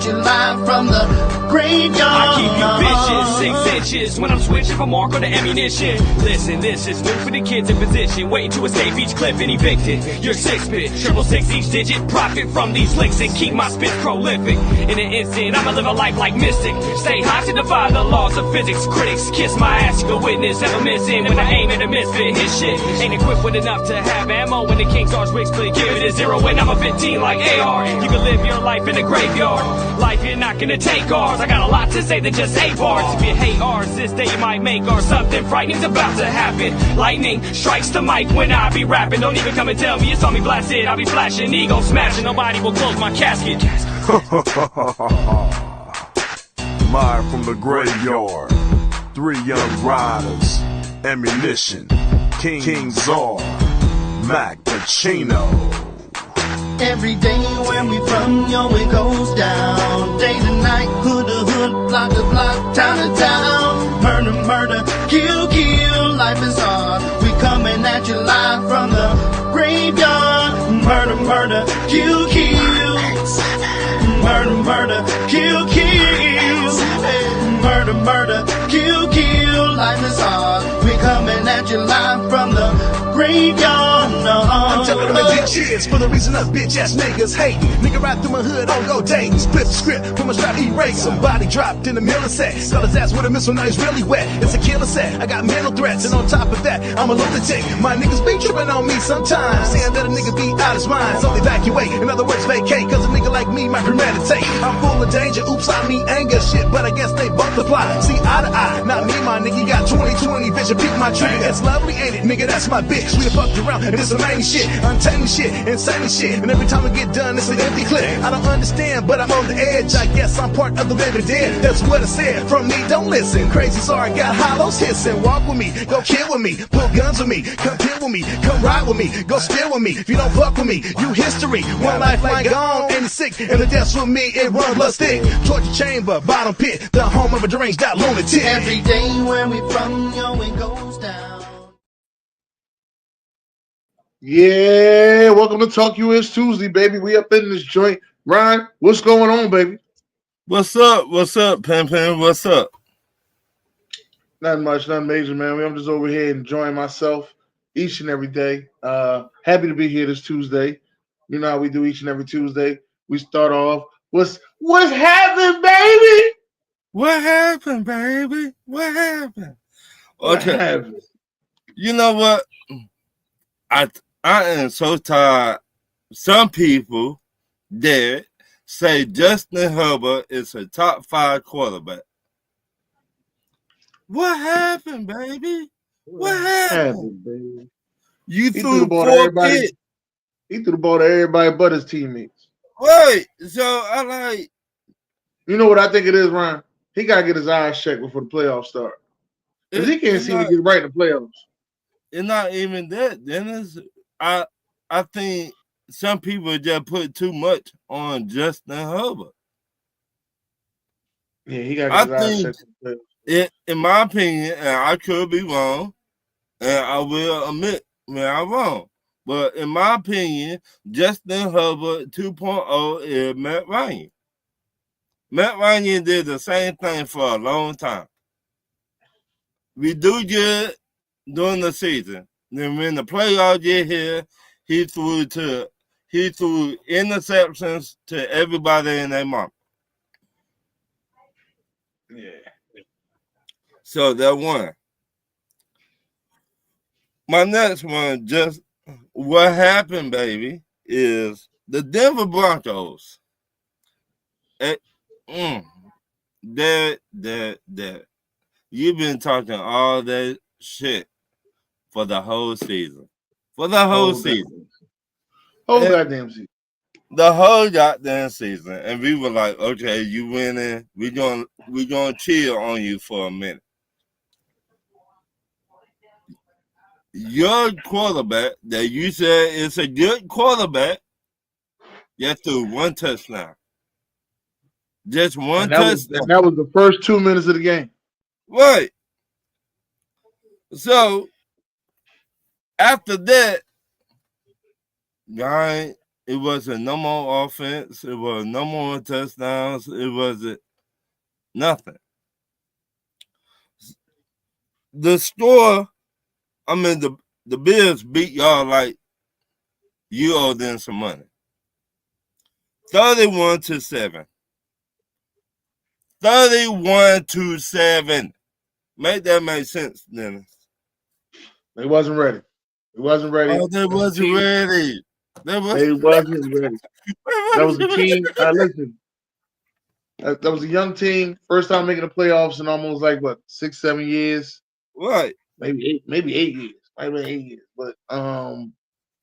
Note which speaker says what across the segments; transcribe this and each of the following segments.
Speaker 1: you live from the graveyard.
Speaker 2: I keep you vicious, 6 inches when I'm switching from mark or to ammunition. Listen, this is new for the kids in position, waiting to escape each clip and evicted. Your 6-bit, 666 each digit, profit from these licks and keep my spit prolific. In an instant, I'ma live a life like mystic. Stay high to defy the laws of physics. Critics kiss my ass, you can witness, never missing. When I aim at a misfit, his shit ain't equipped with enough to have ammo. When the King's Arch wigs click, give it a 0 when I'm a 15 like AR. You can live your life in the graveyard. Life, you're not gonna take ours. I got a lot to say than just 8 bars. If you hate ours, this day you might make ours. Something frightening's about to happen. Lightning strikes the mic when I be rapping. Don't even come and tell me you saw me blasted. I'll be flashing, ego smashing. Nobody will close my casket.
Speaker 3: Live from the graveyard, 3 young riders, ammunition, King Czar, Mac Pacino.
Speaker 1: Every day where we from, yo, it goes down. Day to night, hood to hood, block to block, town to town. Murder, murder, kill, kill, life is hard. We coming at you live from the graveyard. Murder, murder, kill, kill. Murder, murder, kill, kill. Murder, murder, kill, kill, life is hard. We coming at you live from the graveyard. No.
Speaker 4: I'm telling them that bitches for the reason us bitch ass niggas hating. Nigga ride through my hood on go dating. Split the script from a strap erase. Somebody dropped in the middle of set. Got his ass with a missile, now he's really wet. It's a killer set. I got mental threats, and on top of that, I'm a lunatic. My niggas be tripping on me sometimes, saying that a nigga be out his mind. So evacuate, in other words, vacate. Cause a nigga like me might premeditate. I'm full of danger, oops, I mean anger. Shit, but I guess they multiply. See eye to eye, not me, my nigga. Got 20/20 vision, peek my trigger. It's lovely, ain't it, nigga? That's my bitch. We done fucked around, and it's amazing shit, untamed shit, insane shit. And every time I get done, it's an empty clip. I don't understand, but I'm on the edge. I guess I'm part of the living dead. That's what I said. From me, don't listen. Crazy, sorry, got hollows hissing. Walk with me, go kill with me, pull guns with me, come kill with me, come ride with me, go steal with me. If you don't fuck with me, you history. One lifeline gone, and it's sick. And the death's with me, it run blood stick. Torture chamber, bottom pit, the home of a deranged out lunatic.
Speaker 1: Every day where we from, yo, it goes down.
Speaker 5: Yeah, welcome to Talk US Tuesday, baby. We up in this joint. Ryan, what's going on, baby?
Speaker 6: What's up? What's up, Pimpin? What's up?
Speaker 5: Nothing much, nothing major, man. I'm just over here enjoying myself each and every day. Happy to be here this Tuesday. You know how we do each and every Tuesday. We start off. What's happening, baby?
Speaker 6: What happened, baby? What happened?
Speaker 5: What
Speaker 6: Okay.
Speaker 5: happened?
Speaker 6: You know what? I am so tired. Some people that say Justin Herbert is a top 5 quarterback. What happened, baby? What happened?
Speaker 5: Baby?
Speaker 6: You
Speaker 5: He
Speaker 6: threw
Speaker 5: threw the ball to
Speaker 6: 4
Speaker 5: everybody.
Speaker 6: picks.
Speaker 5: He threw the ball to everybody but his teammates.
Speaker 6: Right. So I like.
Speaker 5: You know what I think it is, Ryan? He gotta get his eyes checked before the playoffs start. Because he can't seem to get right in the playoffs.
Speaker 6: It's not even that, Dennis. I think some people just put too much on Justin Herbert.
Speaker 5: Yeah, he got to get his eyes checked.
Speaker 6: In my opinion, and I could be wrong, and I will admit when I'm wrong, but in my opinion, Justin Herbert 2.0 is Matt Ryan. Matt Ryan did the same thing for a long time. We do good during the season. Then when the playoffs get here, he threw interceptions to everybody in their mouth.
Speaker 5: Yeah.
Speaker 6: So that one. My next one, just what happened, baby, is the Denver Broncos. You've been talking all that shit for the whole season. For the whole season.
Speaker 5: Whole goddamn season.
Speaker 6: The whole goddamn season. And we were like, okay, you winning. We're gonna chill on you for a minute. Your quarterback that you said is a good quarterback, just threw 1 touchdown. Just one touchdown.
Speaker 5: That was the first 2 minutes of the game.
Speaker 6: Right. So after that, guy, It wasn't no more offense. It was no more touchdowns. It wasn't nothing. The score, I mean, the Bills beat y'all like you owe them some money. 31-7. 31-7. Make that make sense, Dennis.
Speaker 5: They wasn't ready. It wasn't ready.
Speaker 6: Oh, they wasn't ready.
Speaker 5: They wasn't ready. That was a team. Listen, that was a young team. First time making the playoffs in almost like what 6-7 years.
Speaker 6: Right.
Speaker 5: Maybe 8 years. Maybe 8 years. But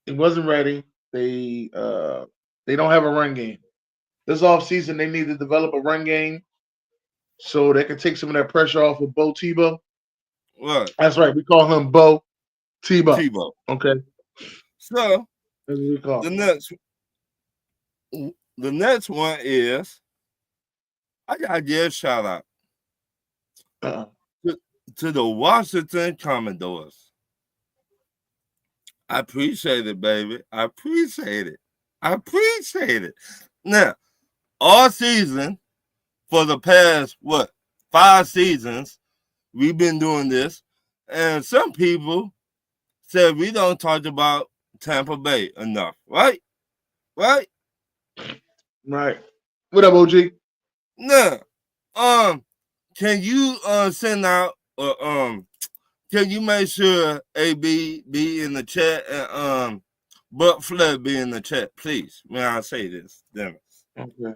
Speaker 5: it wasn't ready. They don't have a run game. This offseason, they need to develop a run game so they can take some of that pressure off of Bo Tebow.
Speaker 6: Right.
Speaker 5: That's right. We call him Bo Tebow.
Speaker 6: Tebow.
Speaker 5: Okay.
Speaker 6: So
Speaker 5: that's what we call
Speaker 6: the next one is I gotta give a shout out to the Washington Commodores. I appreciate it, baby. I appreciate it. Now, all season for the past 5 seasons, we've been doing this, and some people said we don't talk about Tampa Bay enough, right? Right.
Speaker 5: What up, OG?
Speaker 6: Now, can you send out can you make sure AB be in the chat and Buck Flood be in the chat, please? May I say this, Dennis?
Speaker 5: Okay.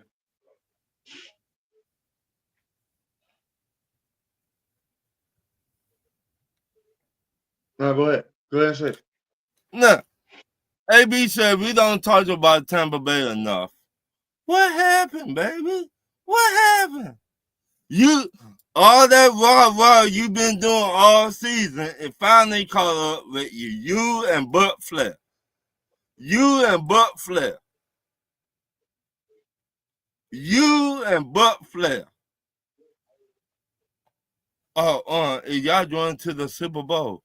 Speaker 5: No, go ahead. Go ahead and say it.
Speaker 6: No. AB said we don't talk about Tampa Bay enough. What happened, baby? What happened? All that raw you've been doing all season, it finally caught up with you. You and Buck Flair. Oh, y'all joined to the Super Bowl.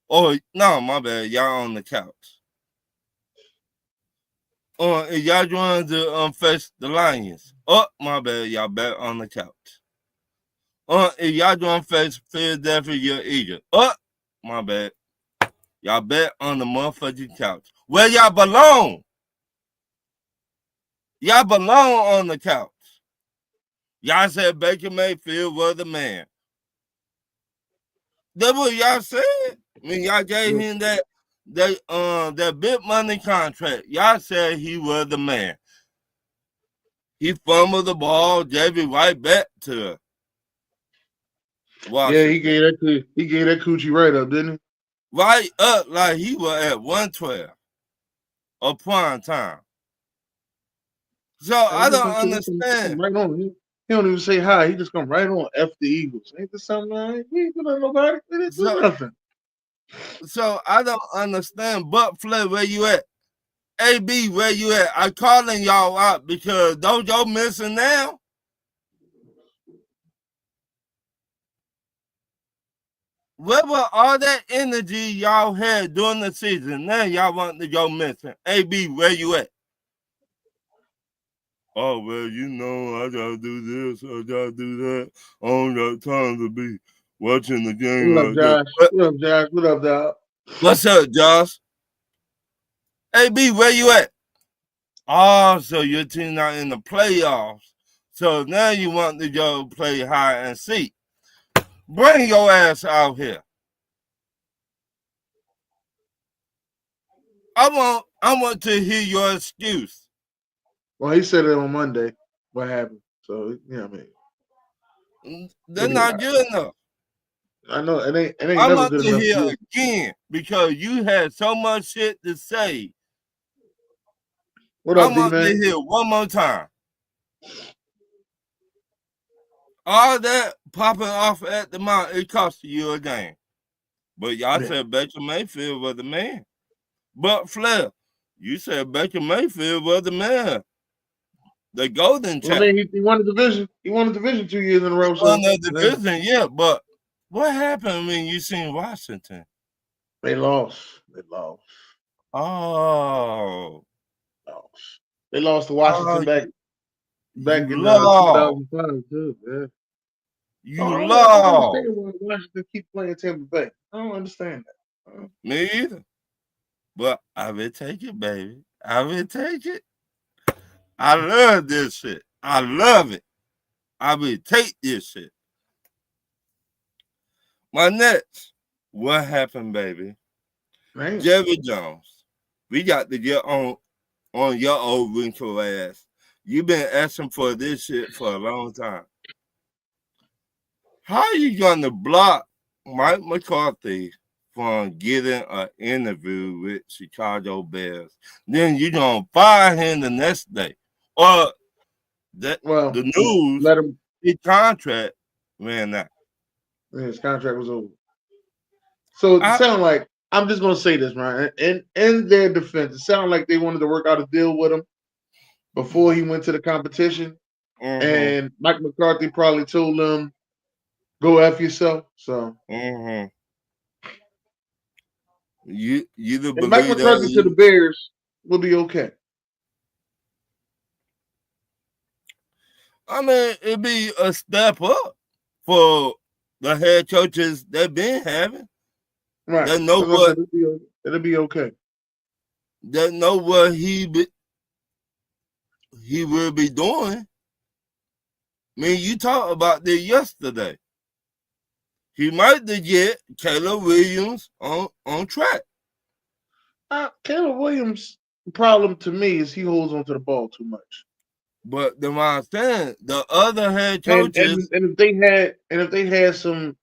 Speaker 6: Oh, no, my bad. Y'all on the couch. Y'all joined to face the Lions. Oh, my bad. Y'all back on the couch. Y'all joined to face Philadelphia Eagles. Oh, my bad. Y'all back on the motherfucking couch. Where y'all belong? Y'all belong on the couch. Y'all said Baker Mayfield was the man. That's what y'all said. I mean, y'all gave him that big money contract. Y'all said he was the man. He fumbled the ball, gave it right back to Washington.
Speaker 5: Yeah, he gave that coochie right up, didn't he?
Speaker 6: Right up like he was at 112 or prime time. So I don't understand.
Speaker 5: Right on. He don't even say hi. He just come right on F the Eagles. Ain't this something right? He ain't doing nobody. He didn't do nothing.
Speaker 6: So I don't understand. Buck Flair, where you at? AB, where you at? I'm calling y'all out because don't y'all missing now? Where was all that energy y'all had during the season? Now y'all want to go missing. AB, where you at? Oh, well, you know, I gotta do this, I gotta do that. I don't got time to be watching the game.
Speaker 5: What up, Josh? What up, Josh? What up, dog?
Speaker 6: What's up, Josh? AB, where you at? Oh, so your team not in the playoffs. So now you want to go play hide and seek. Bring your ass out here. I want to hear your excuse.
Speaker 5: Well, he said it on Monday. What happened? So I mean,
Speaker 6: they're not good enough.
Speaker 5: I know it ain't
Speaker 6: I
Speaker 5: never
Speaker 6: want
Speaker 5: good
Speaker 6: to
Speaker 5: enough.
Speaker 6: hear again because you had so much shit to say.
Speaker 5: What up,
Speaker 6: I want to hear one more time. All that popping off at the mouth, it cost you a game. But y'all said Baker Mayfield was the man. But Flair, you said Baker Mayfield was the man. The golden child.
Speaker 5: I mean, he won the division. He won the division 2 years in a row.
Speaker 6: He won the division, yeah. But what happened when you seen Washington?
Speaker 5: They lost.
Speaker 6: Oh.
Speaker 5: Oh, they lost to
Speaker 6: Oh,
Speaker 5: Washington back
Speaker 6: you
Speaker 5: in
Speaker 6: lost.
Speaker 5: 2005 too. Yeah.
Speaker 6: You
Speaker 5: I don't
Speaker 6: lost.
Speaker 5: understand why Washington keep playing Tampa Bay. I don't understand that.
Speaker 6: Me either. But I will take it, baby. I will take it. I love this shit. I love it. I will take this shit. My next, what happened, baby?
Speaker 5: Man,
Speaker 6: Jerry Jones. We got to get on your old wrinkle ass. You've been asking for this shit for a long time. How are you gonna block Mike McCarthy from getting an interview with Chicago Bears? Then you gonna fire him the next day. Or the news,
Speaker 5: let him.
Speaker 6: his contract ran out.
Speaker 5: His contract was over. So it sounded like, I'm just gonna say this, man. In their defense, it sounded like they wanted to work out a deal with him before he went to the competition. And Mike McCarthy probably told them, "Go F yourself." So
Speaker 6: you believe
Speaker 5: and Mike McCarthy to the Bears will be okay.
Speaker 6: I mean, it'd be a step up for the head coaches they've been having.
Speaker 5: Right.
Speaker 6: They know what
Speaker 5: it'll be okay.
Speaker 6: They know what he will be doing. I mean, you talked about this yesterday. He might get Caleb Williams on track.
Speaker 5: Caleb Williams' problem to me is he holds onto the ball too much.
Speaker 6: But the one I'm saying, the other head coaches,
Speaker 5: and if they had some,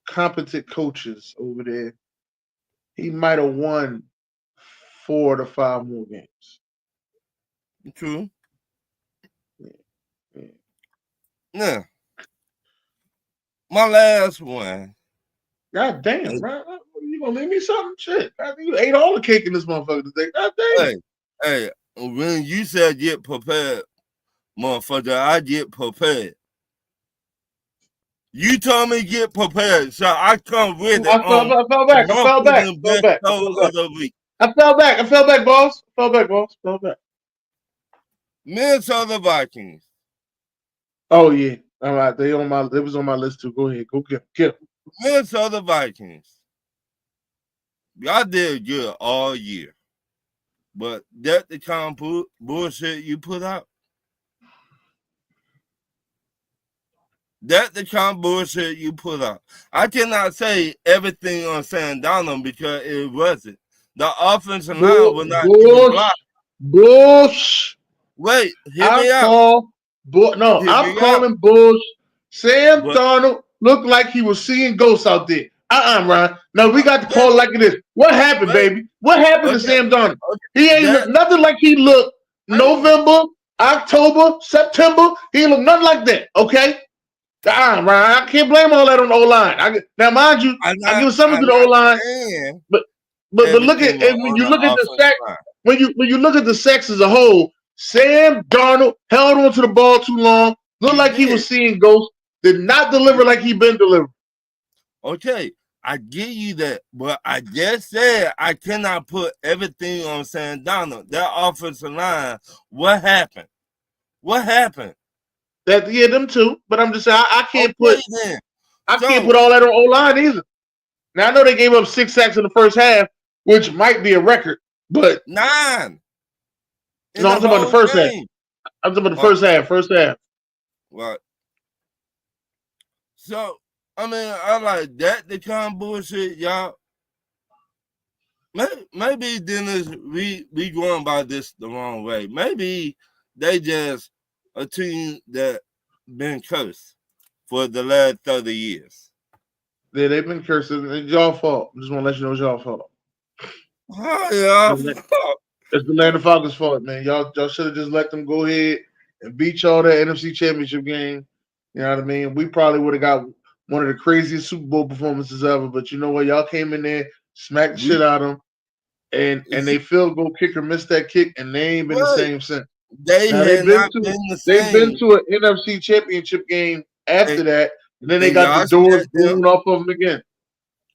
Speaker 5: competent coaches over there, he might have won 4 to 5 more games.
Speaker 6: True. Yeah. My last one.
Speaker 5: God damn, bro. You gonna leave me something? Shit. I think you ate all the cake in this motherfucker today. God damn.
Speaker 6: Hey, when you said get prepared, motherfucker, I get prepared. You told me get prepared, so I come with it.
Speaker 5: I fell back. I fell back, boss. Fell back.
Speaker 6: Minnesota Vikings.
Speaker 5: Oh yeah. All right. It was on my list too. Go ahead. Go get them.
Speaker 6: Minnesota Vikings. Y'all did good all year. But that the kind of bullshit you put out. That's the kind of bullshit you put out. I cannot say everything on Sam Donald because it wasn't. The offensive line was not even blocked.
Speaker 5: Bush.
Speaker 6: Wait, hear me out.
Speaker 5: I'm calling Bush. Sam Darnold looked like he was seeing ghosts out there. Ryan. No, we got to call it like it is. What happened, baby? What happened to Sam Darnold? He ain't look nothing like he looked November, October, September. He looked nothing like that. Okay. Ryan, I can't blame all that on the O-line. Now, mind you, I give something to the O-line, but look at when you look at the sack, when you look at the sacks as a whole, Sam Darnold held on to the ball too long, looked like he was seeing ghosts, did not deliver like he been delivering.
Speaker 6: Okay, I give you that, but I just said I cannot put everything on Sam Darnold. That offensive line, what happened? What happened?
Speaker 5: Them too. But I'm just saying I can't put all that on O-line either. Now I know they gave up 6 sacks in the first half, which might be a record, but
Speaker 6: 9.
Speaker 5: I'm talking about the first half. I'm talking about the first half. First half.
Speaker 6: Right. So I mean, I like that. The kind of bullshit, y'all. Maybe Dennis, we going by this the wrong way. Maybe they just a team that been cursed for the last 30 years.
Speaker 5: Yeah, they've been cursed. It's y'all fault. I just want to let you know it's y'all fault. It's the Atlanta Falcons' fault, man. Y'all should have just let them go ahead and beat y'all that NFC Championship game. You know what I mean? We probably would have got one of the craziest Super Bowl performances ever. But you know what? Y'all came in there, smacked the shit out of them, and they field goal kicker missed that kick, and they ain't been the same since. They've been to an NFC Championship game after that, and then they got the doors blown off of them again.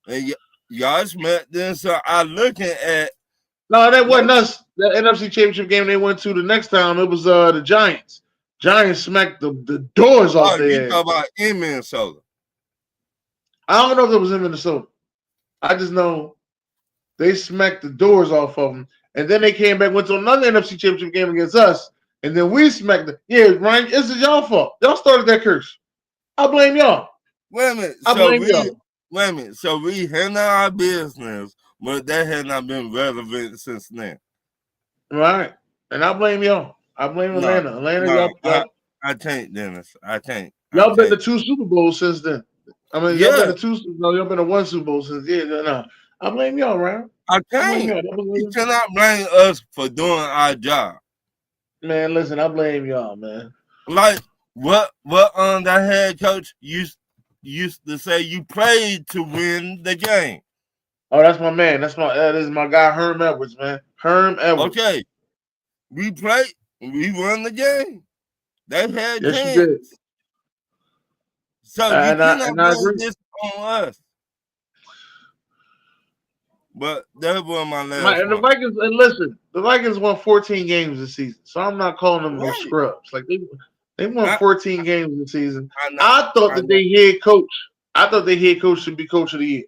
Speaker 6: And y'all smacked them, so I looking at.
Speaker 5: No, that wasn't us. the NFC Championship game they went to the next time, it was the Giants. Giants smacked the doors off
Speaker 6: You
Speaker 5: their ass.
Speaker 6: talk about in Minnesota.
Speaker 5: I don't know if it was in Minnesota. I just know they smacked the doors off of them. And then they came back, went to another NFC Championship game against us. And then we smacked them. Yeah, Ryan, this is y'all fault. Y'all started that curse. I blame y'all.
Speaker 6: Wait a minute. Wait a minute. So we handle our business, but that has not been relevant since then.
Speaker 5: Right. And I blame y'all. I blame Atlanta.
Speaker 6: I can't, Dennis. I can't.
Speaker 5: Y'all been to 2 Super Bowls since then. I mean, y'all been to y'all been to 1 Super Bowl since no. I blame y'all, right?
Speaker 6: I can't. You cannot blame us for doing our job.
Speaker 5: Man, listen, I blame y'all, man.
Speaker 6: Like what the head coach used to say, you played to win the game.
Speaker 5: Oh, that's my man. That is my guy Herm Edwards, man. Herm Edwards.
Speaker 6: Okay. We played, we won the game. They had
Speaker 5: yes,
Speaker 6: chance.
Speaker 5: you did.
Speaker 6: So you cannot blame this on us. But that was my last
Speaker 5: and the Vikings, and listen, the Vikings won 14 games this season. So I'm not calling them no scrubs. Like they won 14 games this season. I thought that their head coach should be coach of the year.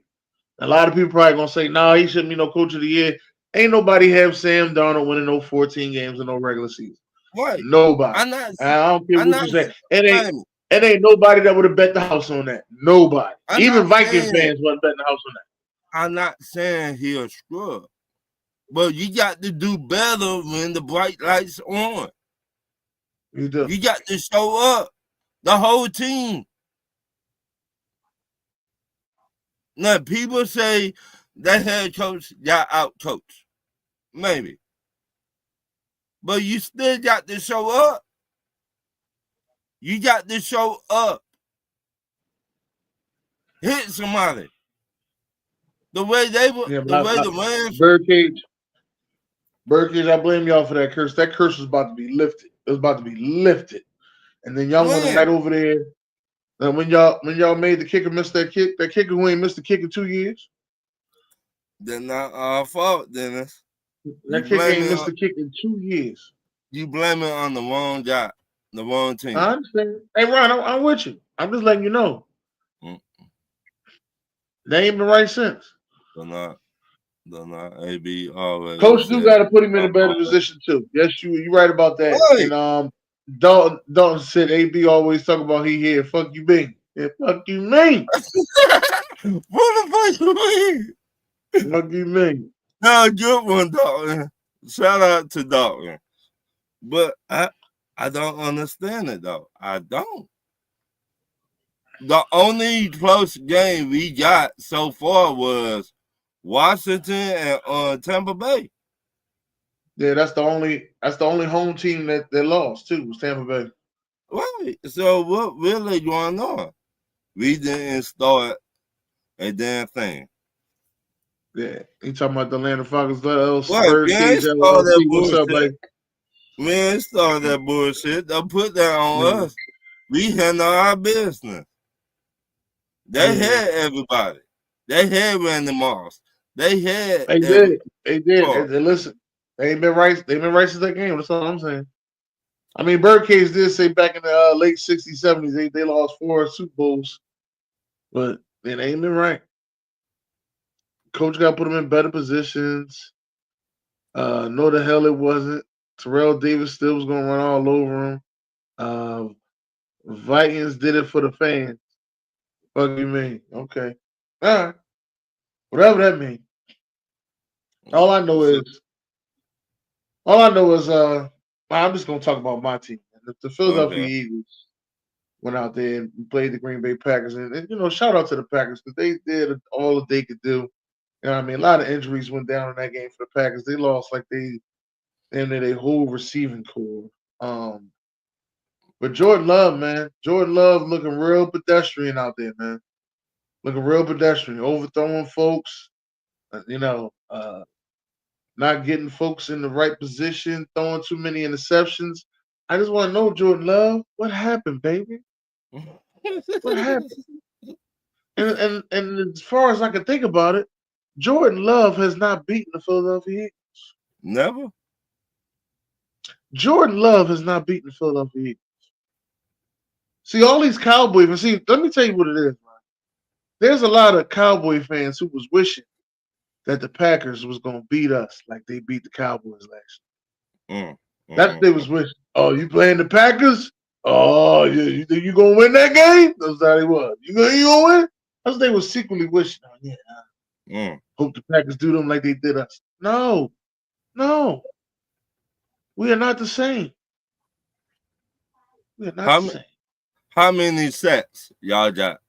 Speaker 5: A lot of people probably gonna say, no, he shouldn't be no coach of the year. Ain't nobody have Sam Darnold winning no 14 games in no regular season.
Speaker 6: Right.
Speaker 5: Nobody. I don't care what you say. It ain't nobody that would have bet the house on that. Nobody. Even Viking fans wasn't betting the house on that.
Speaker 6: I'm not saying he a scrub, but you got to do better when the bright lights on.
Speaker 5: You do.
Speaker 6: You got to show up, the whole team. Now, people say that head coach got out coached. Maybe. But you still got to show up. You got to show up. Hit somebody. The way they were, the Rams.
Speaker 5: Birdcage, I blame y'all for that curse. That curse was about to be lifted. It was about to be lifted. And then y'all went right over there. And when y'all made the kicker miss that kicker who ain't missed the kick in 2 years.
Speaker 6: They're not our fault, Dennis.
Speaker 5: That kicker ain't missed the kick in 2 years.
Speaker 6: You blame it on the wrong guy, the wrong team.
Speaker 5: I understand. Hey, Ron, I'm with you. I'm just letting you know. They ain't been right since.
Speaker 6: They're not. AB always.
Speaker 5: Coach do got to put him in a better position too. Yes, you right about that. Right. And Dalton said AB always talk about he here. Fuck you, mean? Yeah, fuck you, mean?
Speaker 6: What the fuck you mean?
Speaker 5: Fuck you, mean?
Speaker 6: No, good one, Dalton. Shout out to Dalton. But I don't understand it though. I don't. The only close game we got so far was Washington and Tampa Bay.
Speaker 5: Yeah, that's the only home team that lost too, was Tampa Bay.
Speaker 6: Right. So what really going on? We didn't start a damn thing.
Speaker 5: Yeah, he talking about the Atlanta Falcons. What's up, like?
Speaker 6: Man, start that bullshit. Don't put that on us. We handle our business. They had everybody. They had Randy Moss. They had.
Speaker 5: They did. And listen, they ain't been right. They've been right since that game. That's all I'm saying. I mean, Birdcage did say back in the late 60s, 70s, they lost 4 Super Bowls, but they ain't been right. Coach got to put them in better positions. No, the hell it wasn't. Terrell Davis still was going to run all over him. Vikings did it for the fans. What do you mean? Okay. All right. Whatever that means. All I know is I'm just going to talk about my team. The Philadelphia Eagles went out there and played the Green Bay Packers. And shout out to the Packers because they did all that they could do. You know what I mean? A lot of injuries went down in that game for the Packers. They lost like they ended a whole receiving core. But Jordan Love, man. Jordan Love looking real pedestrian out there, man. Looking real pedestrian. Overthrowing folks. Not getting folks in the right position. Throwing too many interceptions. I just want to know, Jordan Love, what happened, baby? What happened? And as far as I can think about it, Jordan Love has not beaten the Philadelphia Eagles.
Speaker 6: Never?
Speaker 5: Jordan Love has not beaten the Philadelphia Eagles. See, all these Cowboy fans. See, let me tell you what it is, man. There's a lot of Cowboy fans who was wishing that the Packers was going to beat us like they beat the Cowboys last year. That's what they was wishing. Oh, you playing the Packers? Oh, you think you going to win that game? That's how they was. You going to win? That's what they was secretly wishing. Oh, yeah. Hope the Packers do them like they did us. No. We are not the same. We are not the same.
Speaker 6: How many sacks y'all got?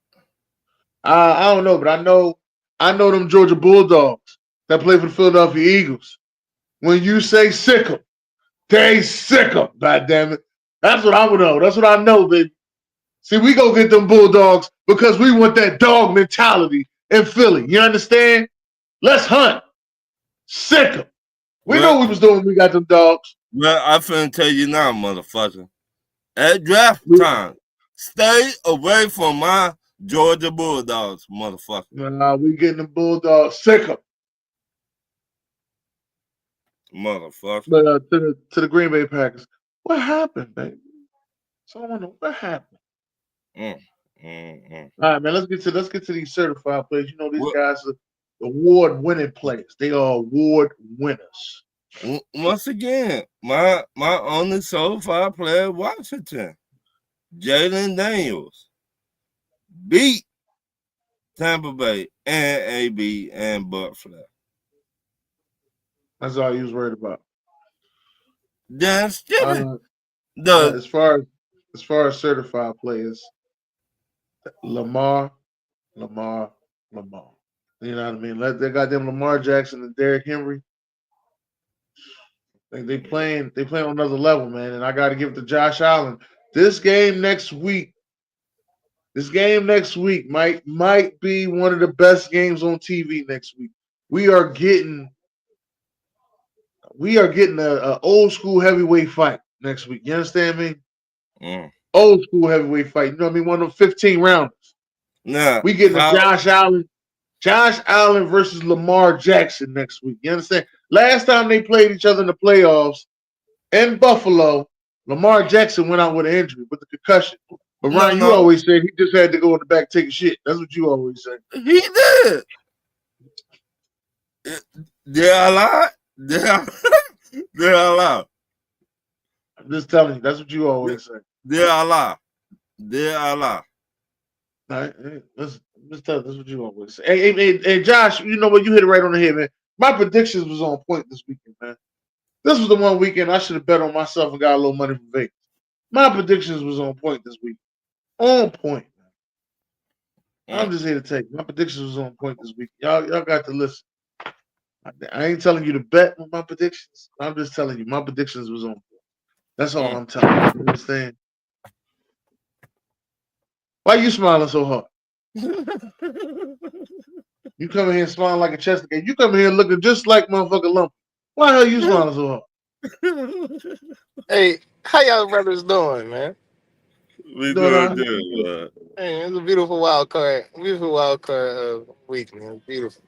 Speaker 5: I don't know, but I know them Georgia Bulldogs that play for the Philadelphia Eagles. When you say sick 'em, they sick 'em. God damn it. That's what I would know. That's what I know, baby. See, we go get them Bulldogs because we want that dog mentality in Philly. You understand? Let's hunt. Sick 'em. We know what we was doing when we got them dogs.
Speaker 6: Well, I finna tell you now, motherfucker. At draft time, stay away from my Georgia Bulldogs, motherfucker.
Speaker 5: Nah, we getting the Bulldogs. Sick 'em.
Speaker 6: Motherfucker.
Speaker 5: But to the Green Bay Packers. What happened, baby? So I wonder what happened. All right, man. Let's get to these certified players. You know, these guys are award-winning players. They are award winners.
Speaker 6: Once again, my only certified player, Washington, Jalen Daniels, beat Tampa Bay and AB and Butler.
Speaker 5: That's all he was worried about.
Speaker 6: That's
Speaker 5: as far as certified players, Lamar. You know what I mean? They got them Lamar Jackson and Derrick Henry. They playing on another level, man. And I got to give it to Josh Allen. This game next week might be one of the best games on TV next week. We are getting a old school heavyweight fight next week. You understand me? Old school heavyweight fight. You know what I mean? One of them 15 rounders.
Speaker 6: Yeah.
Speaker 5: We getting a Josh Allen versus Lamar Jackson next week. You understand? Last time they played each other in the playoffs in Buffalo, Lamar Jackson went out with an injury, with a concussion. But Ryan, you always said he just had to go in the back take a shit. That's what you always say.
Speaker 6: He did. They're alive. They're alive.
Speaker 5: I'm just telling you. That's what you always say.
Speaker 6: They're alive.
Speaker 5: All right, let's tell you. That's what you always say. Hey, Josh, you know what? You hit it right on the head, man. My predictions was on point this weekend, man. This was the one weekend I should have bet on myself and got a little money from Vegas. My predictions was on point this week. On point, man. I'm just here to tell you. My predictions was on point this week. Y'all got to listen. I ain't telling you to bet with my predictions. I'm just telling you my predictions was on point. That's all I'm telling you. You understand? Why you smiling so hard? You come in here smiling like a Chester game. You come in here looking just like motherfucking Lumpy. Why the hell you smiling so hard?
Speaker 7: Hey, how y'all brothers doing, man?
Speaker 6: We doing good, man.
Speaker 7: Hey, it's a beautiful wild card week, man. Beautiful.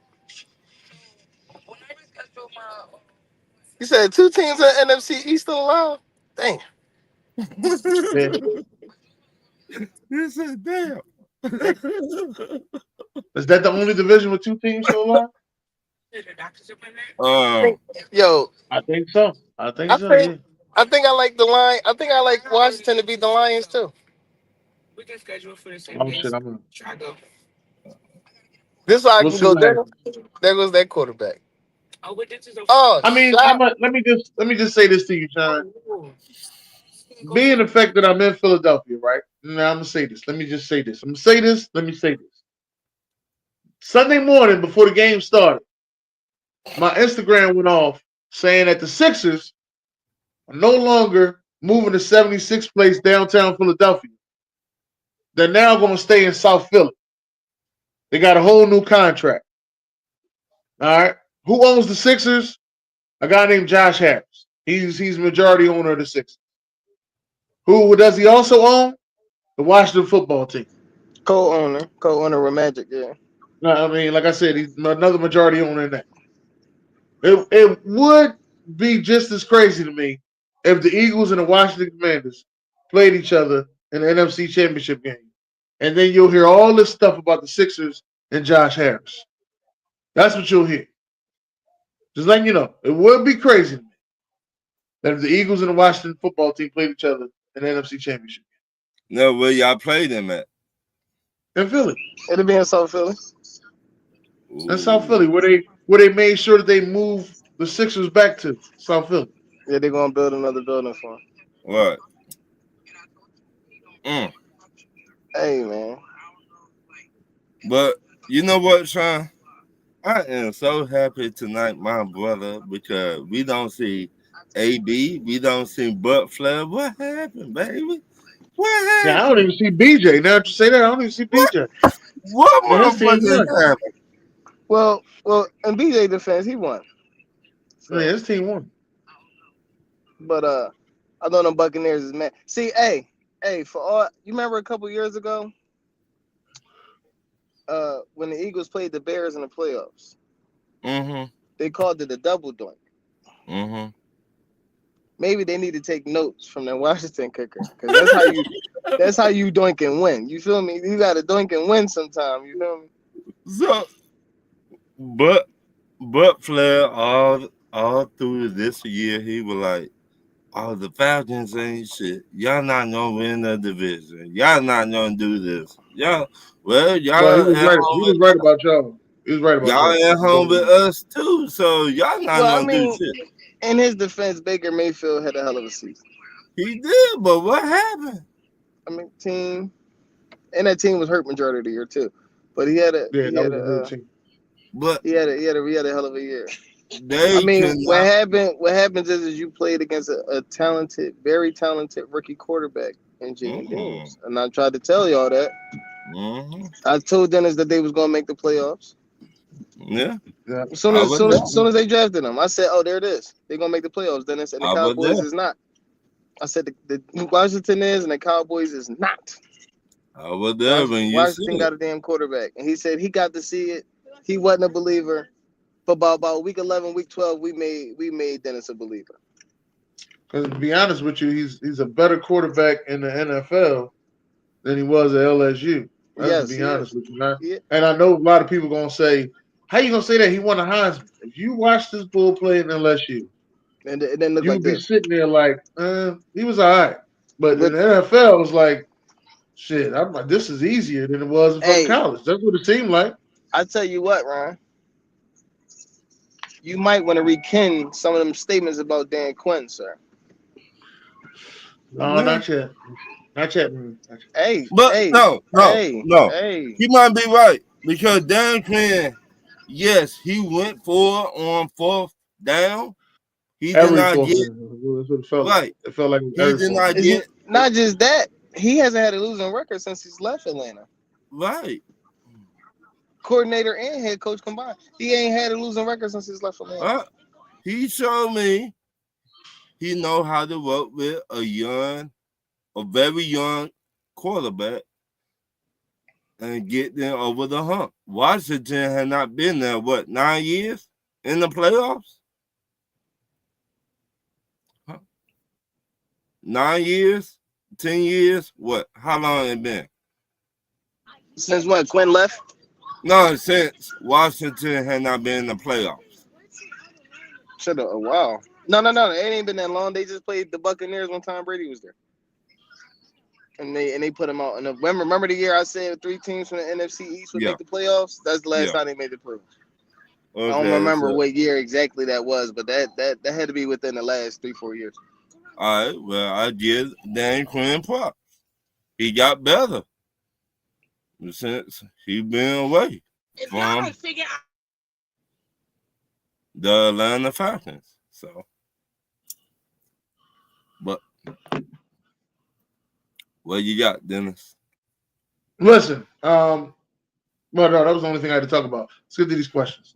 Speaker 7: You said 2 teams in NFC East still alive? Damn.
Speaker 5: Yeah.
Speaker 6: You said damn.
Speaker 5: Is that the only division with 2 teams still alive?
Speaker 7: Yo,
Speaker 5: I think so. I think
Speaker 7: I like the line. I think I like Washington to beat the Lions too.
Speaker 2: We can schedule for the same
Speaker 5: Oh shit, I'm gonna
Speaker 2: try go.
Speaker 7: This way I
Speaker 5: we'll
Speaker 7: can
Speaker 5: see
Speaker 7: go
Speaker 5: what
Speaker 7: there.
Speaker 5: happens.
Speaker 7: There goes that quarterback.
Speaker 2: Oh,
Speaker 5: I mean, let me just say this to you, John. Being the fact that I'm in Philadelphia, right? Now I'm gonna say this. Let me just say this. I'm gonna say this. Let me say this. Sunday morning before the game started, my Instagram went off saying that the Sixers are no longer moving to 76th place downtown Philadelphia. They're now going to stay in South Philly. They got a whole new contract. All right. Who owns the Sixers? A guy named Josh Harris. He's majority owner of the Sixers. Who does he also own? The Washington football team.
Speaker 7: Co-owner with Magic, yeah.
Speaker 5: No, I mean, like I said, he's another majority owner in that. It would be just as crazy to me if the Eagles and the Washington Commanders played each other in the NFC Championship game, and then you'll hear all this stuff about the Sixers and Josh Harris. That's what you'll hear. Just letting you know, it would be crazy to me that if the Eagles and the Washington football team played each other in the NFC Championship game.
Speaker 6: No, where y'all played them at?
Speaker 5: In Philly.
Speaker 7: It'll be in South Philly.
Speaker 5: In South Philly, where they made sure that they moved the Sixers back to South Philly.
Speaker 7: Yeah, they're gonna build another building for him.
Speaker 6: What?
Speaker 7: Hey, man.
Speaker 6: But you know what, Sean? I am so happy tonight, my brother, because we don't see AB, we don't see Butt Flair. What happened, baby? What happened?
Speaker 5: Yeah, I don't even see BJ. Now that you say that, I don't even see BJ.
Speaker 6: What motherfucker happened?
Speaker 7: Well, in BJ defense, he won.
Speaker 5: So, yeah, his team won.
Speaker 7: But I know them Buccaneers is mad. See, hey, for all you remember a couple years ago, when the Eagles played the Bears in the playoffs, they called it a double doink. Maybe they need to take notes from the Washington kicker, because that's how you doink and win. You feel me? You got to doink and win sometime. You feel me?
Speaker 6: So, but Flair all through this year, he was like, "Oh, the Falcons ain't shit. Y'all not gonna win the division. Y'all not gonna do this. Y'all, well, y'all."
Speaker 5: He was right about y'all. He was right about
Speaker 6: y'all at home with us too, so y'all not gonna do shit.
Speaker 7: In his defense, Baker Mayfield had a hell of a season.
Speaker 6: He did, but what happened?
Speaker 7: I mean, that team was hurt majority of the year too. But he had a hell of a year. What happens is you played against a talented, very talented rookie quarterback in Jaden Daniels, and I tried to tell y'all that. I told Dennis that they was gonna make the playoffs.
Speaker 6: Yeah.
Speaker 7: As soon as they drafted him, I said, "Oh, there it is. They're gonna make the playoffs, Dennis." And the Cowboys is not. I said the Washington is, and the Cowboys is not.
Speaker 6: I was there when you
Speaker 7: Washington got a damn quarterback, and he said he got to see it. He wasn't a believer. But about week 11, week 12, we made Dennis a believer.
Speaker 5: Because to be honest with you, he's a better quarterback in the NFL than he was at LSU. To be honest with you, yeah. And I know a lot of people gonna say, "How you gonna say that he won a Heisman?" If you watch this bull play in LSU,
Speaker 7: and it didn't look
Speaker 5: you'd
Speaker 7: like
Speaker 5: be
Speaker 7: this.
Speaker 5: sitting there like, he was all right. But in the NFL, it was like, shit, I'm like, this is easier than it was in college. That's what it seemed like.
Speaker 7: I tell you what, Ryan. You might want to rekindle some of them statements about Dan Quinn, sir.
Speaker 5: No, not yet. Not yet.
Speaker 6: No. He might be right, because Dan Quinn, yes, he went for on fourth down. He did not get right.
Speaker 5: It felt like
Speaker 6: he did not get.
Speaker 7: Not just that, he hasn't had a losing record since he's left Atlanta.
Speaker 6: Right.
Speaker 7: Coordinator and head coach combined. He ain't had a losing record since he's left Atlanta.
Speaker 6: He showed me he know how to work with a very young quarterback and get them over the hump. Washington had not been there, 9 years in the playoffs? 9 years? 10 years? What? How long it been?
Speaker 7: Since when? Quinn left?
Speaker 6: No, since Washington had not been in the playoffs.
Speaker 7: Wow. No. It ain't been that long. They just played the Buccaneers when Tom Brady was there. And they put him out. And remember the year I said 3 teams from the NFC East would make the playoffs? That's the last time they made the playoffs. Okay, I don't remember what year exactly that was, but that had to be within the last 3-4 years.
Speaker 6: All right. Well, I give Dan Quinn props. He got better since he been away from the Atlanta Falcons. So, but what you got, Dennis?
Speaker 5: Listen, well, no, that was the only thing I had to talk about. Let's get to these questions.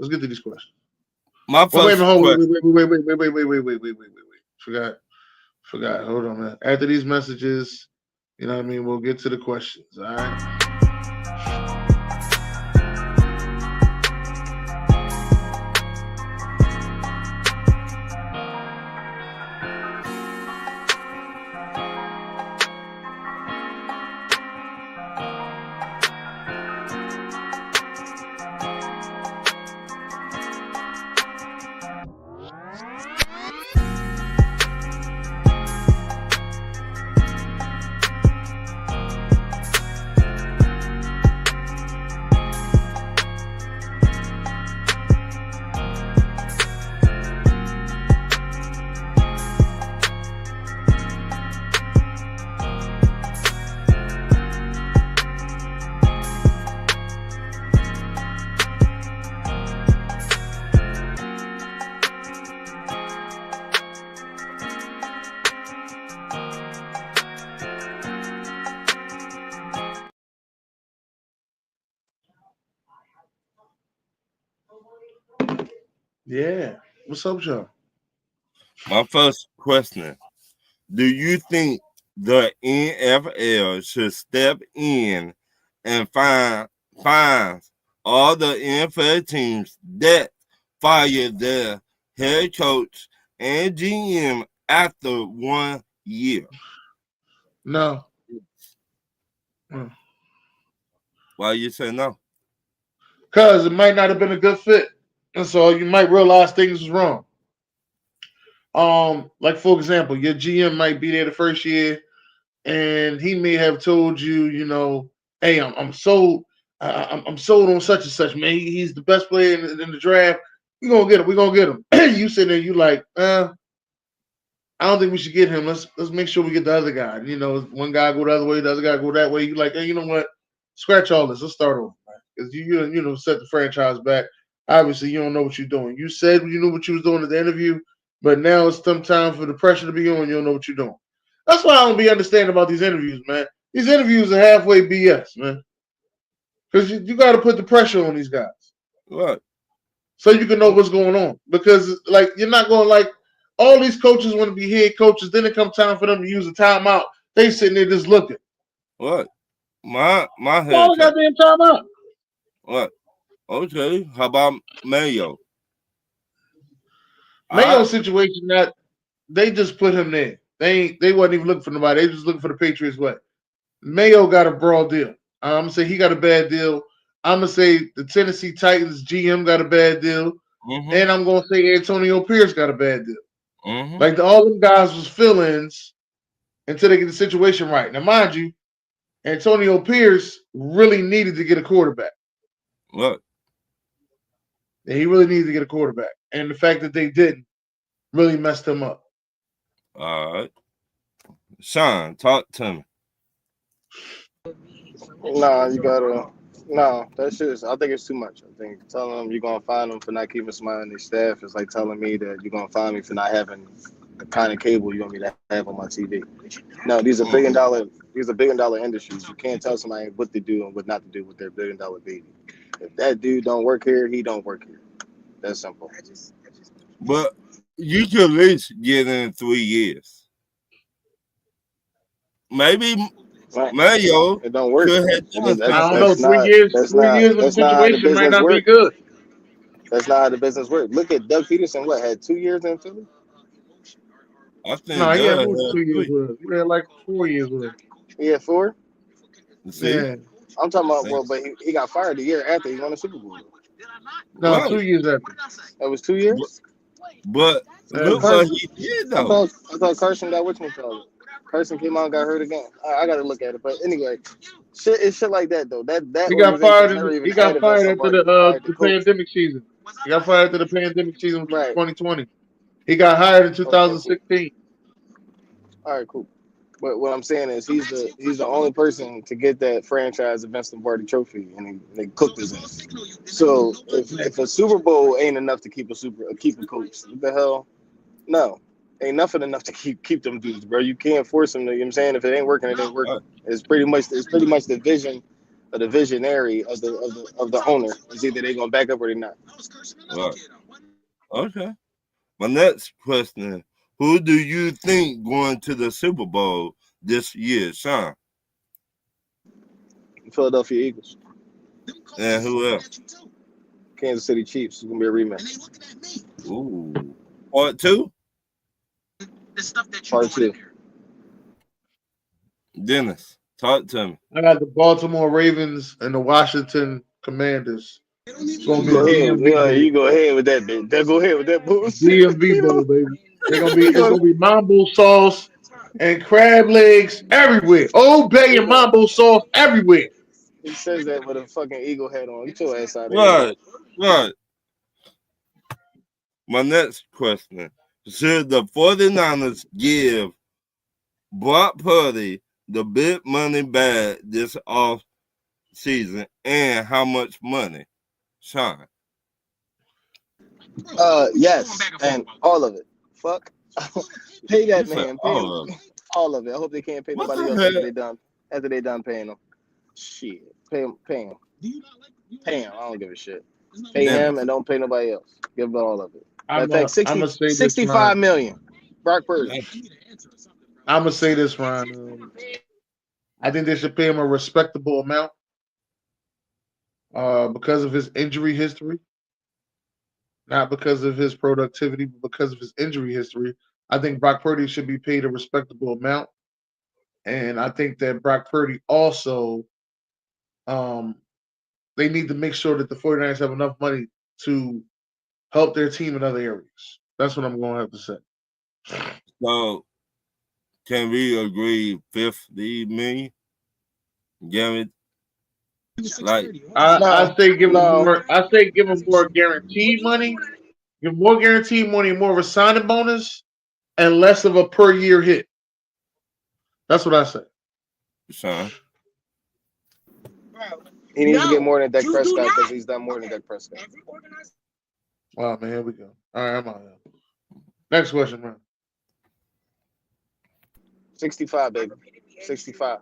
Speaker 6: My first question.
Speaker 5: Wait. Forgot. Hold on, man. After these messages, you know what I mean? We'll get to the questions. All right. Yeah. What's up, Joe?
Speaker 6: My first question: do you think the NFL should step in and fines all the NFL teams that fire their head coach and GM after 1 year?
Speaker 5: No. Mm.
Speaker 6: Why you say no?
Speaker 5: Because it might not have been a good fit. And so you might realize things was wrong. Like for example, your GM might be there the first year, and he may have told you, hey, I'm sold. I'm sold on such and such, man. He's the best player in the draft. We're gonna get him. We're gonna get him. You sitting there, you like, I don't think we should get him. Let's make sure we get the other guy. One guy go the other way, the other guy go that way. You like, hey, you know what? Scratch all this. Let's start over, man. Because you set the franchise back. Obviously, you don't know what you're doing. You said you knew what you was doing at the interview, but now it's some time for the pressure to be on. You don't know what you're doing. That's why I don't be understanding about these interviews, man. These interviews are halfway BS, man. Because you got to put the pressure on these guys.
Speaker 6: What?
Speaker 5: So you can know what's going on. Because, like, you're not going, like, all these coaches want to be head coaches. Then it comes time for them to use a timeout. They sitting there just looking.
Speaker 6: What? My head.
Speaker 5: All goddamn timeout.
Speaker 6: What? Okay. How about Mayo?
Speaker 5: Mayo's situation that they just put him there. They wasn't even looking for nobody. They just looking for the Patriots way. Mayo got a broad deal. I'm gonna say he got a bad deal. I'm gonna say the Tennessee Titans GM got a bad deal, and I'm gonna say Antonio Pierce got a bad deal. Like all them guys was fill-ins until they get the situation right. Now, mind you, Antonio Pierce really needed to get a quarterback.
Speaker 6: What?
Speaker 5: And he really needed to get a quarterback, and the fact that they didn't really messed him up.
Speaker 6: All right, Sean, talk to me.
Speaker 7: Nah, you gotta. No, that's just. I think it's too much. I think telling them you're gonna fine them for not keeping somebody on their staff is like telling me that you're gonna fine me for not having the kind of cable you want me to have on my TV. No, these are $1 billion. These are $1 billion industries. You can't tell somebody what to do and what not to do with their $1 billion baby. If that dude don't work here, he don't work here. That's simple.
Speaker 6: But you could at least get in 3 years. Maybe Mayo
Speaker 7: it don't work.
Speaker 5: I don't know. 3 years. 3 years with the situation might not be good.
Speaker 7: That's not how the business works. Look at Doug Peterson. What, had 2 years in Philly?
Speaker 6: I think
Speaker 5: no, he had more than 2 years with us. He had like 4 years with us.
Speaker 7: He had 4?
Speaker 6: See?
Speaker 5: Yeah.
Speaker 7: I'm talking about, but he got fired the year after he won the Super Bowl.
Speaker 5: No,
Speaker 6: Right.
Speaker 5: 2 years after.
Speaker 7: That was 2 years?
Speaker 6: But look what he did, though.
Speaker 7: I thought Carson got whatchamacallit. Carson came out and got hurt again. I got to look at it. But anyway, it's shit like that, though. That
Speaker 5: He got fired. He got fired after the pandemic season. He got fired after the pandemic season of 2020. He got hired in 2016.
Speaker 7: All right, cool. But what I'm saying is he's the only person to get that franchise a Vince Lombardi trophy, and they cooked his ass. So if a Super Bowl ain't enough to keep a coach, what the hell? No, ain't nothing enough to keep them dudes, bro. You can't force them to. You know what I'm saying? If it ain't working, it ain't working. It's pretty much the vision of the visionary of the owner. It's either they gonna back up or they not.
Speaker 6: Right. Okay. My next question: who do you think going to the Super Bowl this year, Sean?
Speaker 7: Philadelphia Eagles.
Speaker 6: And who else?
Speaker 7: Kansas City Chiefs. It's gonna be a rematch.
Speaker 6: Ooh. Part 2?
Speaker 7: Part 2.
Speaker 6: Dennis, talk to me.
Speaker 5: I got the Baltimore Ravens and the Washington Commanders. It's gonna be DMV
Speaker 7: Bowl. You go ahead with that, bitch. Go ahead with that bullshit.
Speaker 5: DMV Bowl, baby. It's gonna be mambo sauce and crab legs everywhere. Old Bay and mambo sauce everywhere.
Speaker 7: He says that with a fucking eagle head on. Get your ass out of here.
Speaker 6: Right. My next question: should the 49ers give Brock Purdy the big money bag this off season, and how much money, Sean?
Speaker 7: Yes, and all of it. Fuck. Pay that man. Pay him. All of it. I hope they can't pay nobody else after they done paying them. Shit. Pay him. Pay him. I don't give a shit. Pay
Speaker 6: Dennis.
Speaker 7: him and don't pay nobody else. Give him all of it.
Speaker 5: I'm
Speaker 7: In fact, 65 million. Brock Purdy.
Speaker 5: I'm gonna say this, Ron. I think they should pay him a respectable amount because of his injury history, not because of his productivity, but because of his injury history. I think Brock Purdy should be paid a respectable amount, and I think that Brock Purdy also, they need to make sure that the 49ers have enough money to help their team in other areas. That's what I'm going to have to say.
Speaker 6: So, can we agree 50 million? Guaranteed. Like,
Speaker 5: I say give him more. I say give him more guaranteed money. Give him more guaranteed money, more of a signing bonus, and less of a per year hit. That's what I say.
Speaker 6: Sean.
Speaker 7: He needs to get more than Dak Prescott because he's done more than Dak Prescott.
Speaker 5: Wow, man, here we go. All right, I'm out here. Next question, man.
Speaker 7: 65, baby. 65.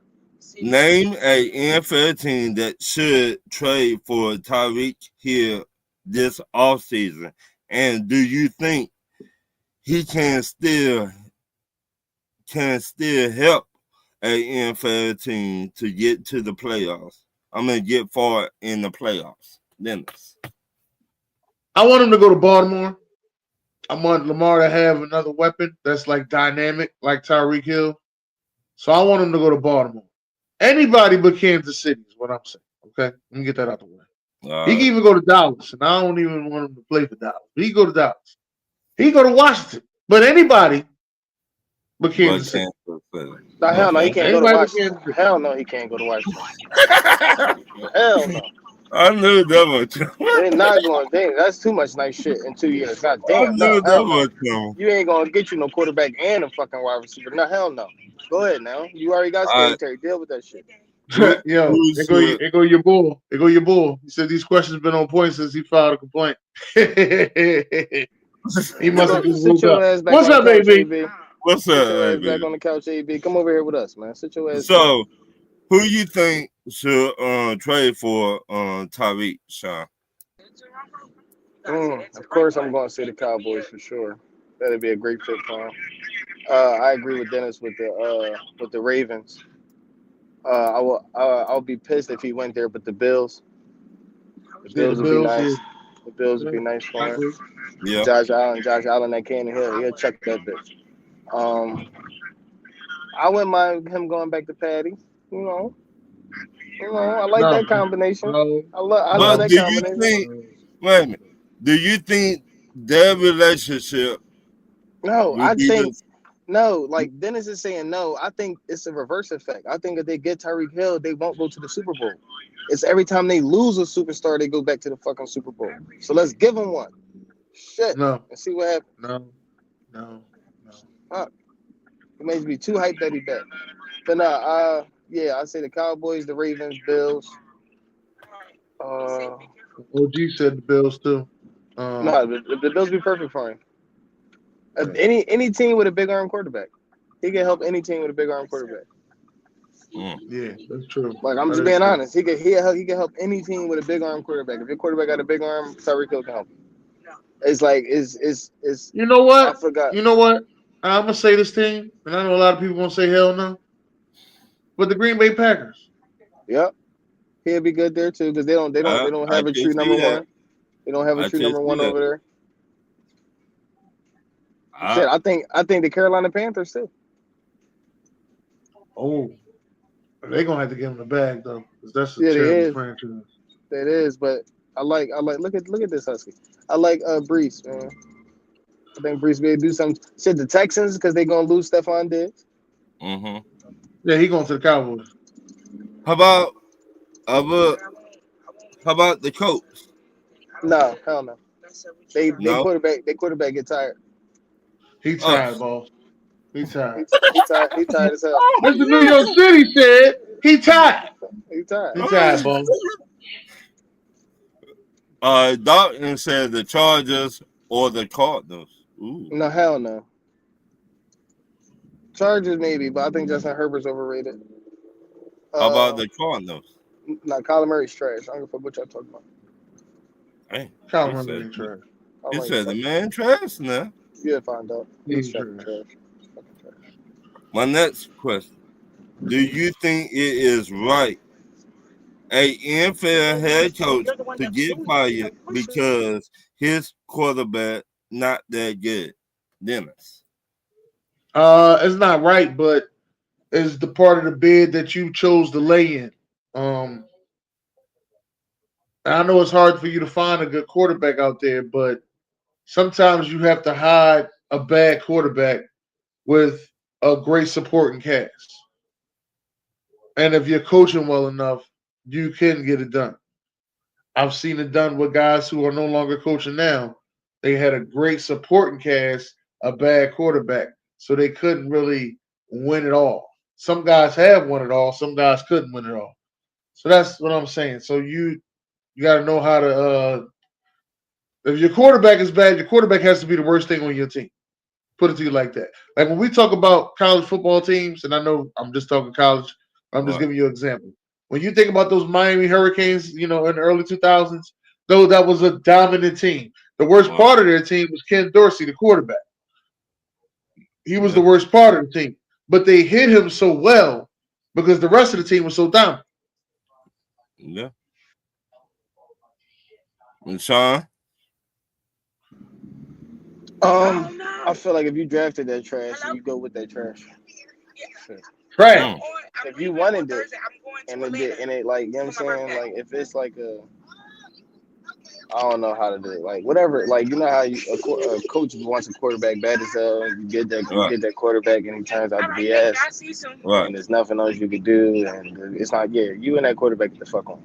Speaker 6: Name a NFL team that should trade for Tyreek Hill this offseason. And do you think he can still help a NFL team to get to the playoffs? I'm gonna get far in the playoffs. Dennis.
Speaker 5: I want him to go to Baltimore. I want Lamar to have another weapon that's like dynamic, like Tyreek Hill. So I want him to go to Baltimore. Anybody but Kansas City is what I'm saying. Okay, let me get that out the way. He can even go to Dallas, and I don't even want him to play for Dallas. He can go to Dallas. He can go to Washington, but anybody but Kansas City.
Speaker 7: No, hell no, he can't go to Washington. Hell no, he can't go to Washington. Hell no.
Speaker 6: I knew that was
Speaker 7: They're not going. That's too much nice shit in 2 years. God damn.
Speaker 6: I knew that was coming.
Speaker 7: You ain't gonna get you no quarterback and a fucking wide receiver. No, hell no. Go ahead now. You already got Singletary. Deal with that shit.
Speaker 5: Yo, it go your bull. It go your bull. He said these questions been on point since he filed a complaint. He must have just
Speaker 7: sit your ass back.
Speaker 5: What's
Speaker 7: on
Speaker 5: up,
Speaker 7: the couch,
Speaker 5: baby?
Speaker 7: AB.
Speaker 6: What's
Speaker 7: Sit
Speaker 6: up,
Speaker 7: your ass
Speaker 6: AB?
Speaker 7: back on the couch, AB. Come over here with us, man. Sit your ass.
Speaker 6: So, who you think should trade for Tyreek, Sean?
Speaker 7: Of course, I'm going to say the Cowboys for sure. That'd be a great fit for him. I agree with Dennis with the Ravens. I'll be pissed if he went there, but the Bills would be nice. The Bills would be nice for him.
Speaker 6: Yeah.
Speaker 7: Josh Allen that Cannon Hill, he'll chuck that bitch. I wouldn't mind him going back to Patty. You know, I like that combination. I love that combination.
Speaker 6: Wait a minute. Do you think their relationship?
Speaker 7: No, I think no. Like Dennis is saying, no. I think it's a reverse effect. I think if they get Tyreek Hill, they won't go to the Super Bowl. It's every time they lose a superstar, they go back to the fucking Super Bowl. So let's give them one. Shit.
Speaker 5: No.
Speaker 7: And see what happens.
Speaker 5: No.
Speaker 7: Fuck. It may be too hyped that he back. But yeah, I say the Cowboys, the Ravens, Bills.
Speaker 5: OG said the Bills too.
Speaker 7: No, the Bills be perfect for him. Any team with a big arm quarterback, he can help any team with a big arm quarterback.
Speaker 5: Yeah, that's true.
Speaker 7: Like I'm just being honest, he can help any team with a big arm quarterback. If your quarterback got a big arm, Tyreek Hill can help him. It's like it's.
Speaker 5: You know what?
Speaker 7: I forgot.
Speaker 5: You know what? I'm gonna say this team, and I know a lot of people gonna say hell no, but the Green Bay Packers.
Speaker 7: Yep, he'll be good there too because they don't have a true number one. They don't have a true number one over there. Shit, I think the Carolina Panthers too.
Speaker 5: Oh, they're gonna have to give him the bag though, because that's a terrible franchise.
Speaker 7: That is, but I like. Look at this Husky. I like Brees, man. I think Brees will do something. Shit, the Texans because they're gonna lose Stephon Diggs.
Speaker 5: Yeah, he going to the Cowboys.
Speaker 6: How about the Colts?
Speaker 7: No, hell no. They quarterback get tired.
Speaker 5: He tired, boss. He tired.
Speaker 7: He tired as hell.
Speaker 5: That's what New York City said. He tired.
Speaker 7: He tired.
Speaker 5: He tired, boss.
Speaker 6: Dalton said the Chargers or the Cardinals. Ooh.
Speaker 7: No, hell no. Chargers maybe, but I think Justin Herbert's overrated.
Speaker 6: How about the Cardinals?
Speaker 7: No, Kyler Murray's trash. I don't give a fuck what y'all talking about.
Speaker 6: Hey,
Speaker 5: Kyle
Speaker 6: he
Speaker 5: Hendon
Speaker 6: said,
Speaker 5: ain't trash.
Speaker 6: he
Speaker 7: like
Speaker 6: said the man trash now.
Speaker 7: You'll find out. He's
Speaker 5: He's
Speaker 7: fucking
Speaker 5: trash.
Speaker 7: trash. Fucking trash.
Speaker 6: My next question: do you think it is right a NFL head coach to get fired because his quarterback not that good? Dennis.
Speaker 5: It's not right, but it's the part of the bid that you chose to lay in. I know it's hard for you to find a good quarterback out there, but sometimes you have to hide a bad quarterback with a great supporting cast. And if you're coaching well enough, you can get it done. I've seen it done with guys who are no longer coaching now. They had a great supporting cast, a bad quarterback, so they couldn't really win it all. Some guys have won it all, some guys couldn't win it all. So that's what I'm saying. So you got to know how to. If your quarterback is bad, your quarterback has to be the worst thing on your team. Put it to you like that. Like when we talk about college football teams, and I know I'm just talking college, I'm just giving you an example. When you think about those Miami Hurricanes, in the early 2000s, though that was a dominant team. The worst part of their team was Ken Dorsey, the quarterback. He was the worst part of the team, but they hit him so well because the rest of the team was so dominant.
Speaker 6: Yeah. And Sean?
Speaker 7: I feel like if you drafted that trash, you go with that trash.
Speaker 5: Trash.
Speaker 7: If you wanted it, and it like, you know what I'm saying? Like if it's like I don't know how to do it. Like whatever, like you know how a coach wants a quarterback bad as hell. You get that quarterback, and he turns out to be ass.
Speaker 6: Right.
Speaker 7: And there's nothing else you could do, and it's not. Yeah, you and that quarterback get the fuck on.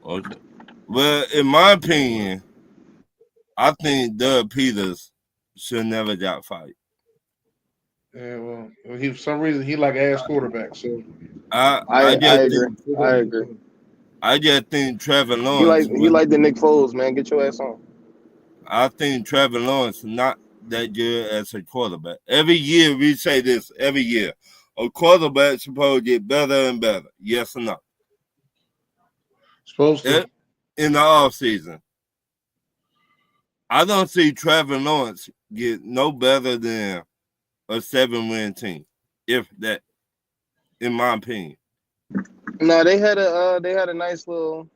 Speaker 6: Okay. Well, in my opinion, I think Doug Peters should never got fired.
Speaker 5: Yeah, well, for some reason he like ass quarterback. So
Speaker 7: I agree. I agree.
Speaker 6: I just think Trevor
Speaker 7: You
Speaker 6: Lawrence.
Speaker 7: like the Nick Foles, man. Get your ass on.
Speaker 6: I think Trevor Lawrence is not that good as a quarterback. Every year we say this. Every year, a quarterback supposed to get better and better. Yes or no?
Speaker 5: Supposed to.
Speaker 6: In the off season, I don't see Trevor Lawrence get no better than a 7-win team, if that, in my opinion.
Speaker 7: No, they had a nice little